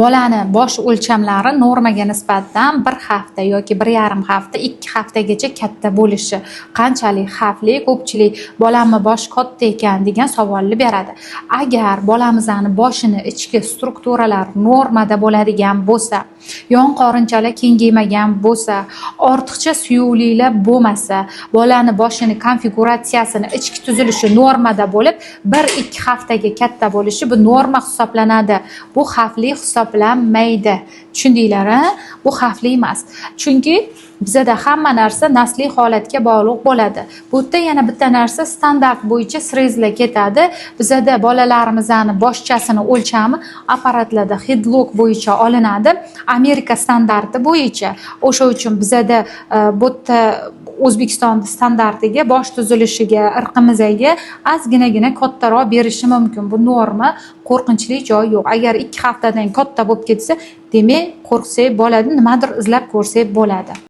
Bolani bosh o'lchamlari normaga nisbatan 1 hafta yoki 1,5 hafta, 2 haftagacha katta bo'lishi qanchalik xavfli? Ko'pchilik bolamni boshi katta ekan degan savolni beradi. Agar bolamizning boshini ichki strukturalari normada bo'ladigan bo'lsa, yon qorinchalar kengaymagan bo'lsa, ortiqcha suyuqliklar bo'lmasa, bolani boshining konfiguratsiyasini, ichki tuzilishi normada bo'lib, 1-2 haftaga katta bo'lishi bu norma hisoblanadi. Bu xavfli hisoblanmaydi. Tushundinglar, bu xavfli emas. Chunki bizda hamma narsa nasliy holatga bog'liq bo'ladi. Bu yerda yana bitta narsa standart bo'yicha srezlar ketadi. Bizda bolalarimizning boshchasini o'lchami apparatlarda headlock bo'yicha olinadi. Amerika standarti bo'yicha. O'sha uchun bizda bu yerda O'zbekiston standartiga, bosh tuzilishiga, irqimizga ozginagina kattaroq berishi mumkin. Bu norma, qo'rqinchli joyi yo'q. Agar 2 haftadan katta bo'lib ketsa, demak, qo'rqsak bo'ladi, nimadir izlab ko'rsak bo'ladi.